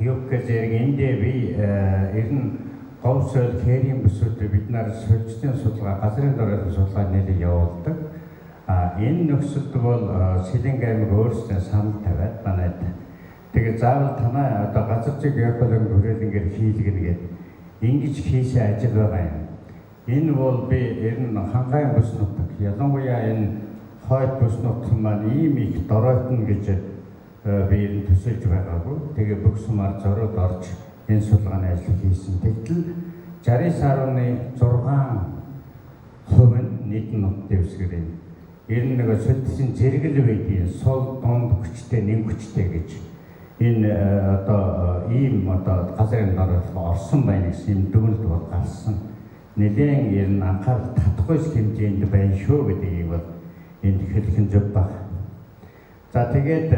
Юу гэж яг эндээ би ер нь говь соёл хээрийн бүсүүд бид нар сольжтын судалгаа, газрын доройн судалгаа нэлээд явуулдаг. Энэ нөхцөлд бол Сэлэнг аймаг өөрсдөө санал тавиад манайд тэгээд заавал танай одоо газар зүйн экологийн хүрээлэнгээр хийлгэнэ гэдэг ингэж хийсэн ажил байгаа юм. Энэ бол би ер нь хангайн бүс нутаг, ялангуяа энэ хойд бүс нутаг маань ийм их доройтно гэж би ер нь төсөөлж байгаагүй. Тэгээ бүх сумаар зориуд орж энэ судалгааны ажил хийсэн. Тэгтэл 69.6% нь нийт нутгийн дэвсгэр юм. Ер нь нэг солилцсон зэрэгэл байдгийн сул дунд хүчтэй, нэн хүчтэй гэж энэ одоо ийм одоо газрын доройд орсон байна гэсэн юм дүгнэлт бол гарсан. Нэлээд ер нь анхаарал татахгүй хэмжээнд байна шүү гэдгийг бол энд хэлэх нь зөв баг. За тэгээд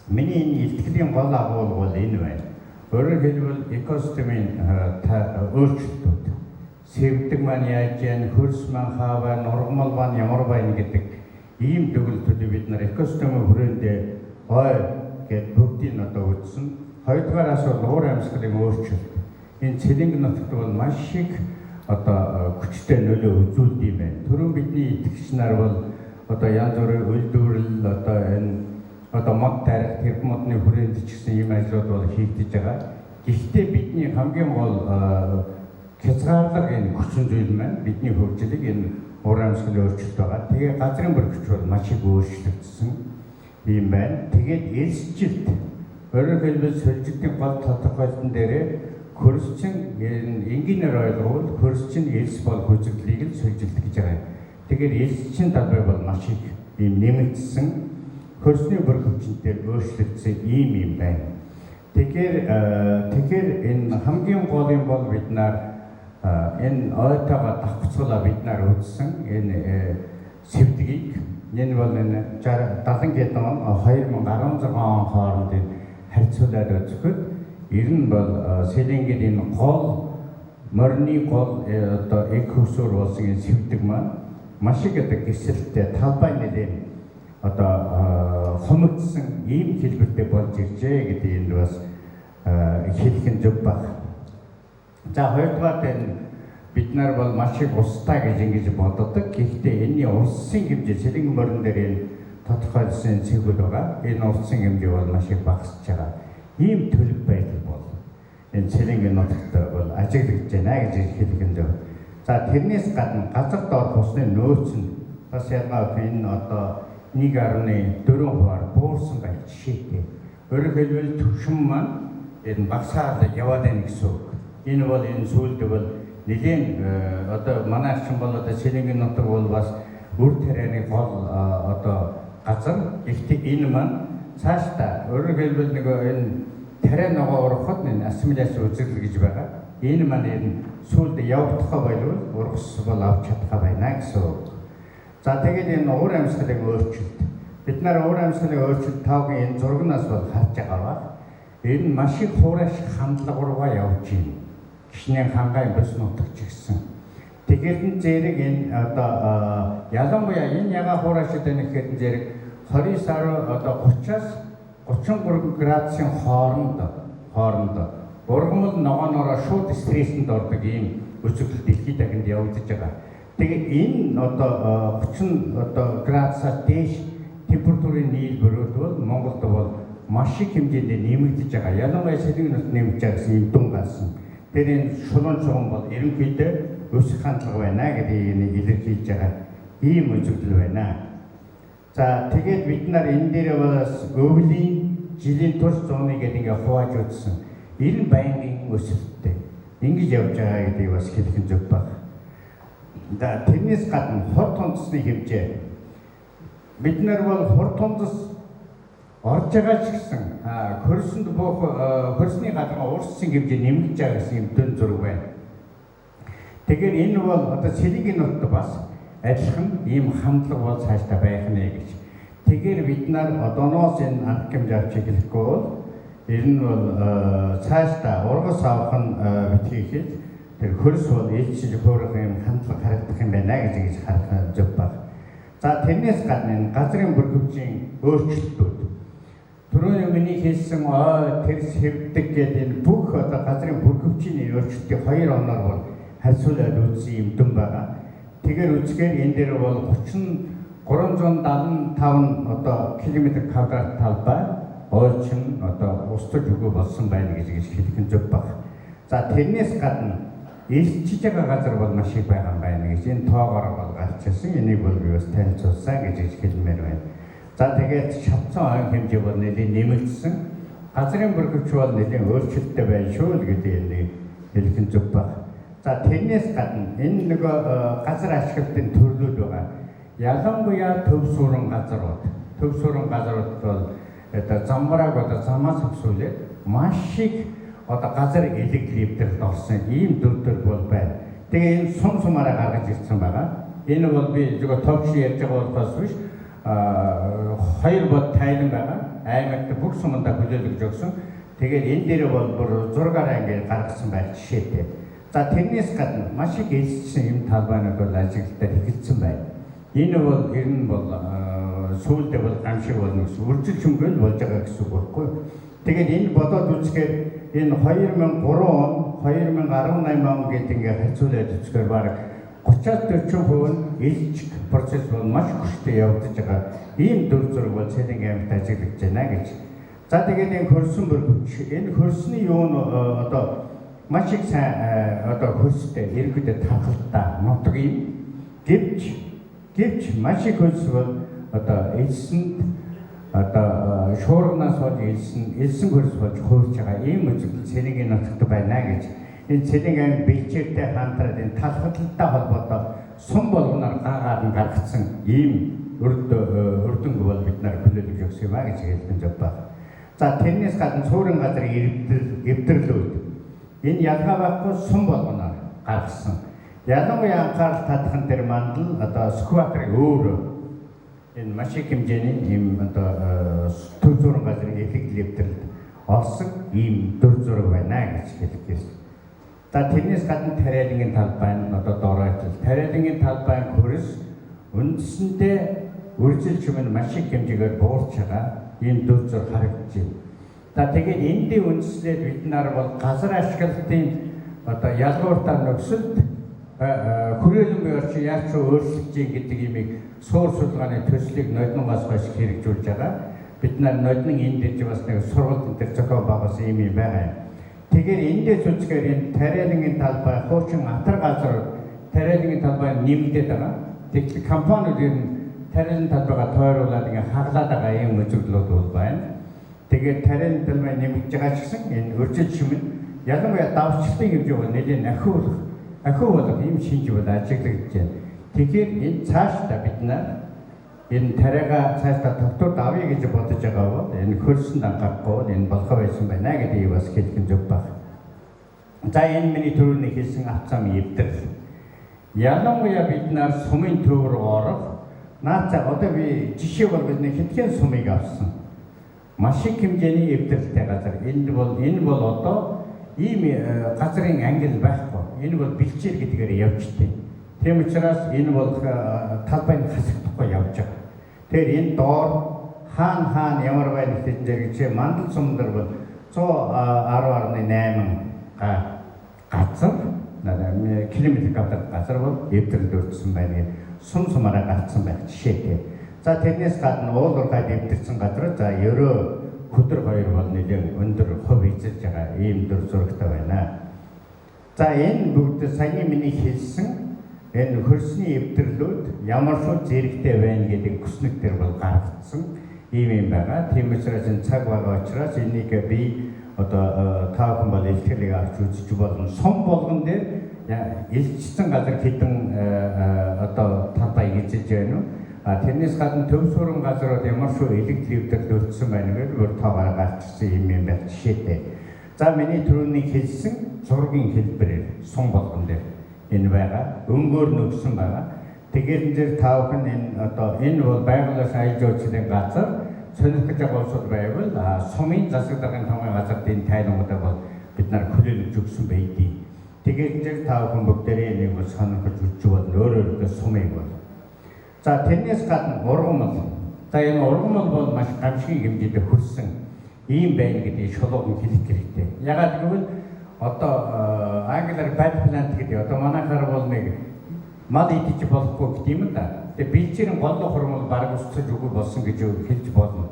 миний энэ илтгэлийн гол агуулга бол энэ байна. Өөрөөр хэлбэл экосистемийн өөрчлөлтүүд сэвдэг маань яаж яана, хөрс маань хааваа, нургамал маань ямар байна гэдэг ийм дүгнэлтүүдийг бид нар экосистемийн хүрээндээ гой гэд бүгдийг одоо үзсэн. Хоёрдугаараас бол уур амьсгалын өөрчлөлт. Энэ Сэлэнг нутагт бол маш их одоо хүчтэй нөлөө үзүүлдэг юм байна. Түрүүн бидний итгэгч нар бол одоо янз бүрийн үйлдвэрлэл одоо энэ одоо мод тарих тэр модны хүрээнд ч гэсэн ийм ажлууд бол хийгдэж байгаа. Гэхдээ бидний хамгийн гол хязгаарлага энэ хүчин зүйл маань бидний хөгжлийг энэ уур амьсгалын өөрчлөлт байгаа. Тэгээ газрын бүр хүч бол маш их өөрчлөгдсөн юм байна. Тэгээд элсжилт өөрөөр хэлбэл солилцолтын гол тодорхойлолтын дээрээ хөрсчин энгийнээр ойлгуул хөрсчин элс бол хүчиглийг л солилцолт гэж байгаа юм. Тэгэхээр элсчин талбай бол маш их ийм нэмэгдсэн хөрсний бүр хүчнээр өөрчлөгдсөн ийм байна. Тэгэхээр энэ хамгийн гол юм бол бид нар энэ ойтойгоо давхцуулаа бид нар үзсэн энэ сэвдгийг энэ бол энэ 70 гээд он 2016 он хооронд харьцуулаад үзэхэд ер нь бол Сэлэнгийн энэ гол морины гол одоо эко хөсөр болсон энэ сэвдэг маань маш их одоо гисэлтэй талбай нэлээд одоо хомогдсон ийм хэлбэртэй болж иржээ гэдэг энд бас хэлэх нь зөв баг. За хоёрдугаар энэ бид нар бол маш их устай гэж ингэж боддог. Гэхдээ энэний улсын хэмжээ Сэлэнг морин дээр энэ тодорхойлсон цэгүүл байгаа. Энэ улсын хэмжээ бол маш их багасж байгаа. Ийм төлөв байдал бол энэ Сэлэнгийн нутагт бол ажиглагдж байна гэж хэлэх нь зөв. За тэрнээс гадна газар доор хусны нөөц нь бас ялгаа энэ одоо 1.4%-аар буурсан байх жишээтэй. Өөрөөр хэлбэл төвшин маань энэ багасаад яваад байна гэсэн үг. Энэ бол энэ сүүлд бол нэгэн одоо манай арчин бол одоо Сэлэнгийн нутаг бол бас үр тарианы гол одоо газар. Гэхдээ энэ маань цаашдаа өөрөөр хэлбэл нэг энэ тариа ногоо урахад энэ ассимиляци үзэгдэл гэж байгаа. Энэ маань энэ сүүлд явагдахаа байлгүй ургас бол авч чадхаа байна гэсэн үг. За тэгээд энэ уур амьсгалын өөрчлөлт. Бид нар уур амьсгалын өөрчлөлт тавгийн энэ зургнаас бол харж байгаа ба. Энэ маш их хуурайш хандлага руугаа явж байна. Кишнийн хангай бүс нутагч гэсэн. Тэгээд зэрэг энэ одоо ялангуяа энэ яга хуурайшд байна гэхэд зэрэг 29 одоо 30-аас 33 градусын хооронд ургамал ногоонороо шууд стрестэнд ордог ийм өсөлт дэлхийд дахинд явагдаж байгаа. Тэгээд энэ одоо 30 одоо градусаас дээш температурын нийлбэрүүд бол Монголд бол маш их хэмжээнд нэмэгдэж байгаа. Ялангуяа Сэлэнг нутагт нэмж байгаа гэсэн юм дүн гарсан. Тэр энэ шулуун чуган бол ерөнхийдөө өсөх хандлага байна гэдгийг илэрхийлж байгаа ийм үзэгдэл байна. За тэгээд бид нар энэ дээр бас өвлийн жилийн турш зууны гэдэг ингээ хувааж үзсэн. Энэ байнгын өсөлттэй ингэж явж байгаа гэдгийг бас хэлэх нь зөв баг. За тэрнээс гадна хор тундасны хэмжээ. Бид нар бол хор тундас орж байгаа ч гэсэн хөрсөнд буух хөрсний гадна урссан хэмжээ нэмэгдэж байгаа гэсэн юм дүн зураг байна. Тэгэхээр энэ бол одоо Сэлэнгийн нутагт бас адилхан ийм хандлага бол цаашдаа байх нэ гэж. Тэгэхээр бид нар одооноос энэ анх хэмжээ авч эхлэхгүй бол ер нь бол цаашдаа ургас авах нь битгий хийж тэр хөрс бол ээлжиж хөөрөх юм хандлага харагдах юм байна гэж зөв баг. За тэрнээс гадна энэ газрын бүрхэмжийн өөрчлөлтүүд Түрүүний миний хэлсэн тэр сэвдэг гэдэг энэ бүх одоо газрын бүрхөвчийн өөрчлөлтийг 2 оноор бол харьцуулаад үзсэн юм дүн байгаа. Тэгэхээр үзгээр энэ дээр бол 375 одоо километр квадрат талбай ойрчин одоо устж өгөө болсон байна гэж хэлэх нь зөв баг. За тэрнээс гадна илчиж байгаа газар бол маш их байгаа юм байна гэж энэ тоогоор бол гарч ирсэн. Энийг бол би бас танилцуулсан гэж хэлмээр байна. За тэгээд шатсан ойн хэмжээ бол нэлээд нэмэгдсэн. Газрын бүрхөвч бол нэлээд өөрчлөлттэй байна шүү л гэдэг энийг хэлэх нь зөв баг. За тэрнээс гадна энэ нөгөө газар ашиглалтын төрлүүд байгаа. Ялангуяа төв суурин газрууд бол одоо замбрааг одоо замаас авсуулаад маш их одоо газар электрибдэрт орсон ийм дүрдэр бол байна. Тэгээ энэ сумаараа гаргаж ирсэн байгаа. Энэ бол би зөвхөн товч ярьж байгаа болохоос биш 2 бод тайлан байгаа. Аймагт бүх сумандаа хүлээлгэж өгсөн. Тэгээд энэ дээр бол бүр зургаараа ингээд гаргасан байх жишээтэй. За тэрнээс гадна маш их элссэн юм талбайнууд бол ажиглалтаар эхэлсэн байна. Энэ бол ер нь бол сүүлдээ бол гамшиг болно гэсэн үржил шүмгэл болж байгаа гэсэн үг байхгүй. Тэгээд энэ бодоод үзэхээр энэ 2003 он 2018 он гэдэг ингээд харьцуулаад үзэхээр бараг 30-40% нь элч процесс бол маш хүчтэй явагдаж байгаа. Ийм дүр зураг бол Цэлэнгийн аймагт ажиглагдж байна гэж. За тэгээд энэ хөрсөн бүрхөвч энэ хөрсний юу нь одоо маш их сайн одоо хөрстэй иргэдэд хангалттай нутаг юм. Гэвч маш их хөрс бол одоо элсэнд одоо шуурганаас болж элсэн хөрс болж хуурч байгаа ийм үзэгдэл Цэлэнгийн нутагт байна гэж. Энэ Цэлэнгийн аймаг бэлчээртэй хамтраад энэ талхалттай холбоотой сум болгоноор гаагаар нь гаргацсан ийм өрдөнг бол бид нар хүлээлгэж өгсөн юм а гэж хэлсэн зөв байна. За тэрнээс гадна суурин газрын эвдэрлүүд энэ ялгаа байхгүй сум болгоноор гаргасан. Ялангуяа анхаарал татах дээр мандал одоо скватрын өөр энэ маш их хэмжээний ийм одоо төв суурин газрын электрибдэрт олсон ийм дүр зураг байна гэж хэлэх гэсэн. За тэрнээс гадна тариалангийн талбай нь одоо доройтлол. Тариалангийн талбайн хөрс үндсэндээ үржил чимэн маш их хэмжээгээр буурч байгаа ийм дүр зураг харагдаж байна. За тэгээд эндийн үндслээд бид нар бол газар ашиглалтын одоо ялгууртаа нөхцөлд хүрээлэн буюу орчин яаж ч өөрчлөж гэдэг имийг суур судалгааны төслийг ноднонгоос хойш хэрэгжүүлж байгаа. Бид нар ноднон энэ дээр бас нэг сургалт энэ төр зохион байгуулсан юм байгаа юм. Тэгэхээр эндээс үзгээр энэ тариалангийн талбай хуучин атар газар тариалангийн талбай нэмэгдээд байгаа. Тэгвэл компаниуд энэ тариалан талбайгаа тойруулаад ингээ хаглаад байгаа юм үзэгдлүүд бол байна. Тэгээд тариалан талбай нэмэгдэж байгаа ч гэсэн энэ өржил шимэн ялангуяа давчралтын хэмжээ бол нэлээд ахиу болох ийм шинж бол ажиглагдаж байна. Тэгэхээр энэ цаашдаа бид нар энэ тариагаа цаашдаа тогтвор авъя гэж бодож байгаа бол энэ хөрсөнд анхаарахгүй энэ болох байсан байна гэдгийг бас хэлэх нь зөв баг. За энэ миний түрүүний хэлсэн авцам эвдэрл. Ялангуяа бид нар сумын төв рүү орох наацаа одоо би жишээ болгож нэг хэдхэн сумыг авсан. Маш их хэмжээний эвдэрэлтэй газар. Энэ бол одоо ийм газрын ангил байхгүй. Энэ бол бэлчээр гэдгээр явжтэй. Тийм учраас энэ бол талбайд хасагдахгүй явж байгаа. Тэгэхээр энэ доор хаана ямар байна гэдэг зэрэг мандал сумдар бол 110.8 газар километр квадрат газар бол эвдрэлд өртсөн байна. Сумаараа гарцсан байх жишээтэй. За тэрнээс гадна уулуурхайд эвдэрсэн газар за ерөө хөдөр 2 бол нэлээд өндөр хувь эзэлж байгаа ийм дүр зурагтай байна. За энэ бүгд саяны миний хэлсэн энэ хөрсний эвдэрлүүд ямар шууд зэрэгтэй байна гэдэг хүснэг төр бол гаргацсан ийм байгаа. Тийм учраас энэ цаг байгаа учраас энийг би одоо та бүхэн бол илтгэлийг авч үзэж болно. Сум болгон дээр илчсэн газар хэдэн одоо талбай эзэж байна уу? Тэрнээс гадна төв суурин газрууд ямар шууд электрибдэрт өртсөн байна гэдэг бүр тоогоор гарчсан юм байх жишээтэй. За миний түрүүний хэлсэн зургийн хэлбэрээр сум болгон дээр энэ байгаа. Өнгөөр нөгсөн байгаа. Тэгээд энэ дээр та бүхэн энэ бол байгалаас айлж уучлын газар сонирх гэж байгаа улсууд байвал сумын засаг даргын томгийн газар энэ тайлбаруудаа бол бид нар хүлээлгэж өгсөн байдгийг. Тэгээд энэ дээр та бүхэн бүгдээрээ нэг бол сонирхож үзэж болно. Өөрөөр сумыг бол. За тэрнээс гадна ургамал. За энэ ургамал бол маш гамшигын хэмжээтэй хөрсөн ийм байна гэдгийг шулуухан хэлэх хэрэгтэй. Ягаад гэвэл одоо англиар bad plant гэдэг одоо манайхаар бол нэг мал идэж болохгүй гэдэг юм да. Тэгээ бэлчээрийн голлоо хормол баг өсцөж өгөө болсон гэж хэлж болно.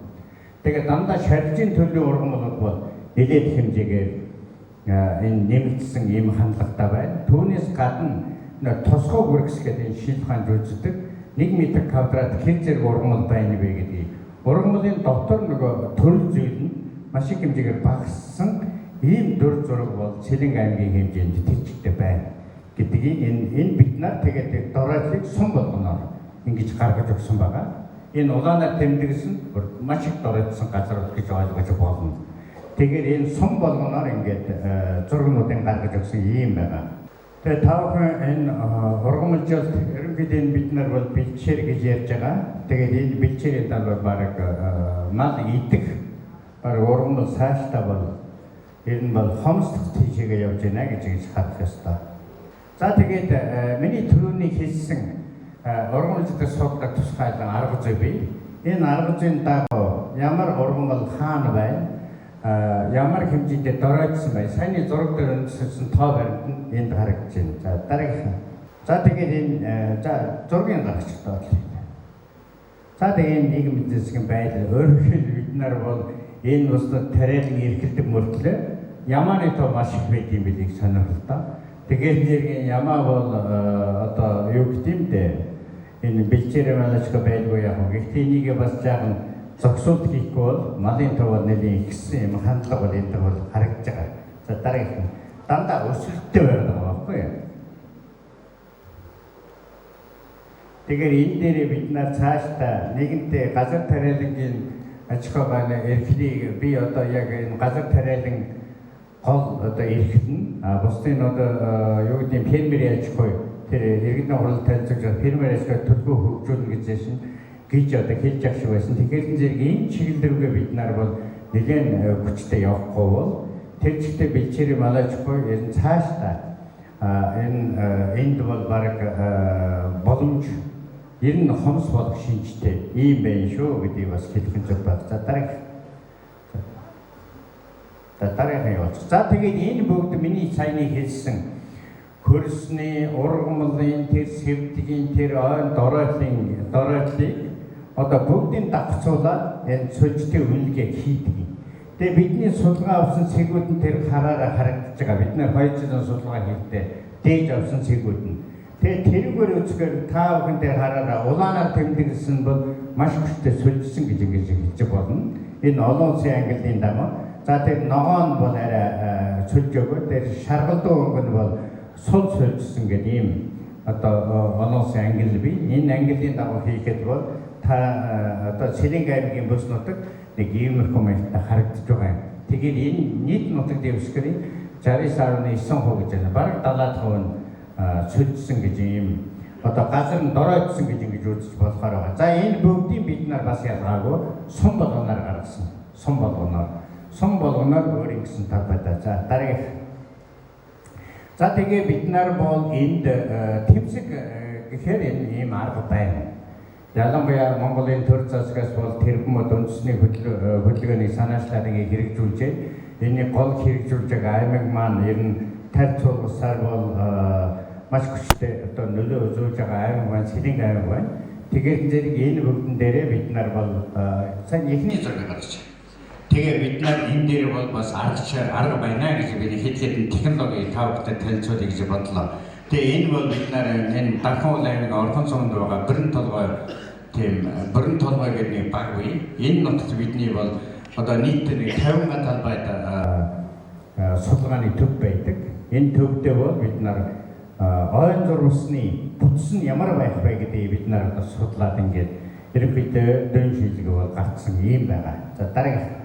Тэгээ дандаа шаржийн төлөв ургамлууд бол нэлээд их хэмжээгээр энэ нэмэгдсэн ийм хандлагатай байна. Түүнээс гадна тосгоо бүргэс гэдэг энэ шилбэхаан жүжигдэг 1 м квадрат хэр зэрэг ургамал байна вэ гэдгийг ургамлын дотор нөгөө төрөл зүйл нь маш их хэмжээгээр багассан ийм дүр зураг бол Цэлэнг аймгийн хэмжээнд тэжигтэй байна гэдгийг энэ бид нар тэгээд дороодлыг сум болгоноор ингэж гаргаж өгсөн байгаа. Энэ улаанаар тэмдэгсэн маш их дороодсон газрууд гэж ойлгож болно. Тэгэхээр энэ сум болгоноор ингээд зургнуудыг гаргаж өгсөн юм байна. Тэгээ тавхан энэ ургамалжилт ерөнхийдөө бид нар бол бэлчээр гэж ярьж байгаа. Тэгээд энэ бэлчээрийн тал бол баг мал идэх баг ургамал цаашдаа бол ер нь бол хомсдох тийшээгээ явж байна гэж харах ёстой. За тэгээд миний түрүүний хэлсэн ургамалжилтыг судалдаг тусгайлан арга зүй бий. Энэ арга зүйн дагуу ямар ургамал хаана байна? Ямар хэмжээндээ дороодсон бай. Саяны зураг дээр өндөсөн тоо баримт нь энд харагдаж байна. За дараагийн. За тэгээд энэ зургийн гаргач тоо. За тэгээд нийгэм эдийн засгийн байдал өөрөөр бид нар бол энэ бусдад тариалан эрхэлдэг мөртлөө ямааны тоо маш их байд юм билийг сонирхолтой. Тэгээд нэргийн ямаа бол одоо юу гэдэг юм бэ? Энэ бэлчээрээ малчга байлгүй яг. Гэхдээ энийг бас жаахан зогсуулт хийхгүй бол малын тоо бол нэлийн ихсэн юм хандлага бол энэ бол харагдаж байгаа. За дараагийн дандаа өсөлттэй байгаа байхгүй юу? Тэгэхээр энэ дээр бид нар цаашдаа нэгэнтээ газар тариалангийн аж ахуй байнгын эрхлийг би одоо яг энэ газар тариалан гол одоо эрхлэн бусдын одоо юу гэдэг фермерийн аж ахуй тэр иргэдийн хурал танилцуулж фермер аж ахуй төлбөр хөгжүүлнэ гэж одоо хэлж явах шиг байсан. Тэгэхээр зэрэг энэ чиглэлрүүгээ бид нар бол нэгэн хүчтэй явахгүй бол тэр чигтээ бэлчээрийн мал аж ахуй ер нь цаашдаа энд бол баг боломж ер нь хомс болох шинжтэй ийм байна шүү гэдгийг бас хэлэх зүйл байна. За дараагийн явууч. За тэгээд энэ бүгд миний саяны хэлсэн хөрсний, ургамлын, тэр сэвдгийн, тэр ойн дороодлыг одоо бүгдийг давхцуулаад энэ сүлжтэй үнэлгээ хийдэг. Тэгээ бидний судалгаа авсан цэгүүд нь тэр хараараа харагдаж байгаа. Бид нэр 2 жилийн судалгаа хийхдээ дээж авсан цэгүүд нь. Тэгээ тэрүүгээр үзэхээр та бүхэн дээр хараараа улаанаар тэмдэглэсэн бол маш хүчтэй сүлжсэн гэж ингэж хэлж болно. Энэ олон улсын ангиллын дагуу. За тэр ногоон бол арай сүлжөөгөө тэр шаргалдуу өнгө нь бол сул сүлжсэн гэдэг ийм одоо олон улсын ангилл бий. Энэ ангиллын дагуу хийхэд бол та одоо Цэлэнг аймгийн бүс нутаг нэг иймэрхүү мэйтэ харагдаж байгаа юм. Тэгээд энэ нийт нутаг дэвсгэрийн 69.9% гэж байна. Бараг 70% нь сүлжсэн гэж ийм одоо газар нь дороодсон гэж ингэж үзэж болохоор байгаа. За энэ бүгдийг бид нар бас ялгаагүй сум болгоноор гаргасан. Сум болгоноор өөр ингэсэн тав байдаг. За дараагийн. За тэгээ бид нар бол энд тэмцэг гэхээр энэ ийм арга байна. Ялангуяа Монголын төр засгаас бол тэрбумд үндэсний хөдөлгөөнийг санаачлаад ингэ хэрэгжүүлжээ. Энийг гол хэрэгжүүлж байгаа аймаг маань ер нь тарь цугласаар бол маш хүчтэй одоо нөлөө үзүүлж байгаа аймаг маань Цэлэнг аймаг байна. Тэгээд зэрэг энэ бүгдэн дээрээ бид нар бол сайн эхний зургийг гаргаж байна. Тэгээ бид нар энэ дээр бол бас арга байна гэж би хэд технологи тавтай танилцуулъя гэж бодлоо. Тэгээ энэ бол бид нар энэ Дархан аймаг Орхон цомд байгаа Бэрэн толгой гэдэг нэг баг бий. Энэ нутагт бидний бол одоо нийтдээ 50 га талбайд судалгааны төв байдаг. Энэ төвдөө бол бид нар ойн зурвасны бүтс нь ямар байх вэ гэдгийг бид нар одоо судлаад ингээд ерөнхийдөө дөөн шийдлэг бол гаргасан юм байгаа. За дараагийн.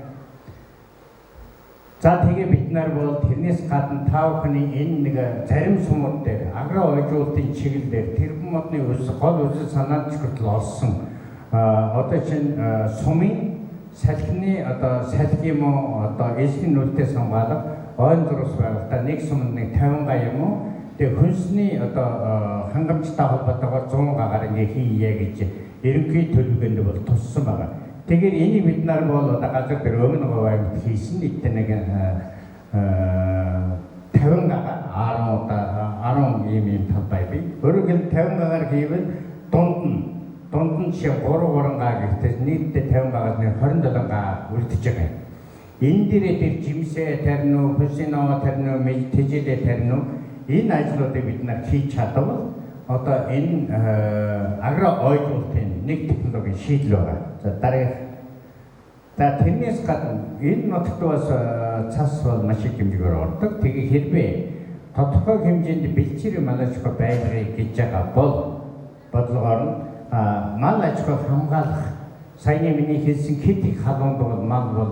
За тэгээ бид нар бол тэрнээс гадна та бүхний энэ нэг зарим сумууд дээр агро ойжуулалтын чиглэлээр тэрбумодны гол үсэл санаанд хүртэл олсон одоо чинь сумын салхины одоо салхи юм уу одоо эсхийн нүлтэй хамгаалах ойн зурвас байгуулалтаа нэг сумд нэг 50 га юм уу тэгээ хүнсний одоо хангамжтай холбоотойгоор 100 гагаар ингээ хийе гэж ерөнхий төлөвлөгөөнд бол туссан байгаа. Тэгэхээр энийг бид нар бол одоо газар дээр өмнө говьд хийсэн нэг 50 гагаар 10 ийм талбай бий. Өөрөөр хэлбэл 50 гагаар хийвэл дунд нь жишээ 3 га гэхдээ нийтдээ 50 гагаас 27 га үлдэж байгаа юм. Энэ дээрээ тэр жимсээ тарина уу, хүсиноо тарина уу, тэжээлээ тарина уу энэ ажлуудыг бид нар хийж чадвал одоо энэ агро ойлголтын нэг технологийн шийдэл байгаа. За дараах. За тэрнээс гадна энэ нутагт бас цас бол маш их хэмжээгээр ордог. Тэгээ хэрвээ тодорхой хэмжээнд бэлчээр манай аж ахуй байнгыг гэж байгаа бол бодлогоор нь мал аж ахуйг хамгаалах саяны миний хэлсэн хэд их халуунд бол мал бол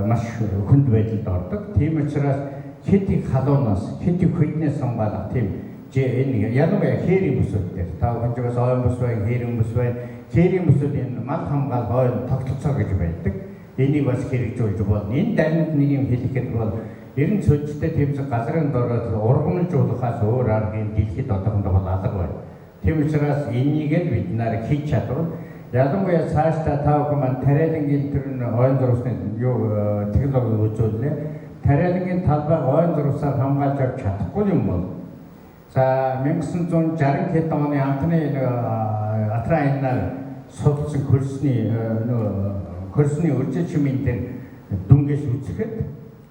маш хүнд байдалд ордог. Тийм учраас хэд их халуунаас хэд их хүйтнээс хамгаалах тийм энэ ялангуяа хээрийн бүсүүд дээр та бүхэнд ойн бүс бай, хээрийн бүс бай, хээрийн бүсүүд энэ мал хамгаалах ойн тогтолцоо гэж байдаг. Энийг бас хэрэгжүүлж болно. Энэ дарамт нэг юм хэлэхэд бол ер нь цөлжтэй тэмцэх газрын дороод ургамлжуулахаас өөр арга юм дэлхийд одоохондоо бол алга байна. Тийм учраас энийг л бид нар хийж чадвал ялангуяа цаашдаа та бүхэн маань тариалангийн төр нь ойн зурсны технологи үзүүлнэ. Тариалангийн талбай ойн зурсаар хамгаалж авч чадахгүй юм бол за 1960 хэд оны анхны Атрайнаар судалсан хөрсний үржил шимийн дээр дүнгээс үзэхэд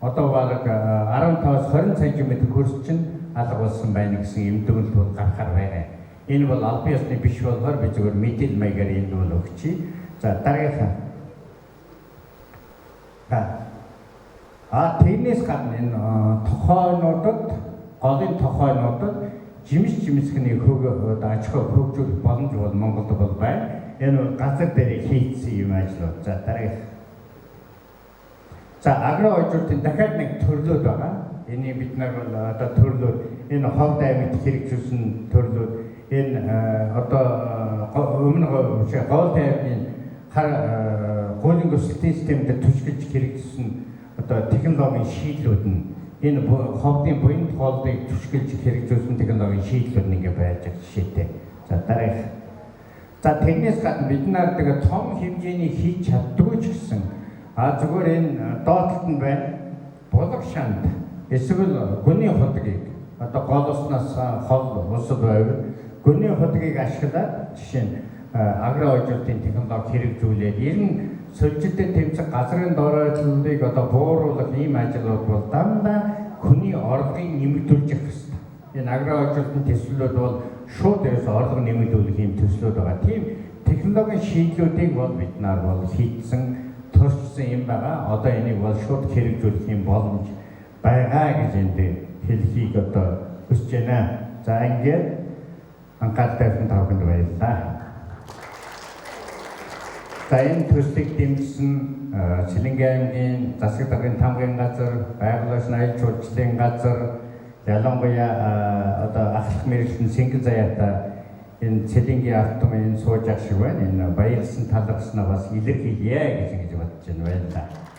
одоо бараг 15-аас 20 см хөрс чинь алга болсон байна гэсэн эмдэгэл бол гарахаар байна. Энэ бол албан ёсны биш болохоор би зөвхөн мэдээлэл маягаар энд бол өгчий. За дараагийнхаа. Тэрнээс гадна энэ голын тохойнуудад жимсгний аж ахуй хөгжүүлэх боломж бол Монголд бол байна. Энэ газар дээр хийгдсэн юм ажлууд. За дараагийнх. За агро ойжуулалтын дахиад нэг төрлүүд байгаа. Энийг бид нар бол одоо төрлүүд энэ ховд аймагт хэрэгжүүлсэн төрлүүд энэ одоо өмнө гол тайвны гуулын өсөлтийн системд түшгэлж хэрэгжүүлсэн одоо технологийн шийдлүүд нь энэ ховдын буян хоолыг түшгэлж хэрэгжүүлсэн технологийн шийдлүүд нэг байж байгаа жишээтэй. За дараах. За тэрнээс гадна бид нар тэгээ том хэмжээний хийж чаддгүй ч гэсэн зүгээр энэ доотлолт нь байна. Булга шанд эсвэл гүний худгийг одоо гол уснаас хол усад байвал гүний худгийг ашиглаад жишээ нь агро ойжуулалтын технологи хэрэгжүүлээд ер нь сольжилтөд тэмцэх газрын дороодлыг одоо бууруулах ийм ажлууд бол дандаа хүний орлогыг нэмэгдүүлж явах хэрэгтэй. Энэ агро ойжуулалтын төслүүд бол шууд орлого нэмэгдүүлэх ийм төслүүд байгаа. Тийм технологийн шийдлүүдийг бол бид нар бол хийцэн төрсөн юм байгаа. Одоо энийг бол шууд хэрэгжүүлэх юм боломж байгаа гэж энд хэлхийг одоо хүсэж байна. За ингээд анхаарал тавьсан та бүхэнд баярлалаа. За энэ төслийг дэмжсэн Сэлэнгийн аймгийн засаг даргын тамгын газар, байгаль орчин аялал жуулчлалын газар, ялангуяа одоо ахлах мэргэжлийн Сэнгэн заяата энэ Сэлэнгийн автомын сууж ах шиг байна. Энэ баярлсан талархснаа бас илэрхийлье гэж бодож байна. Баярлалаа.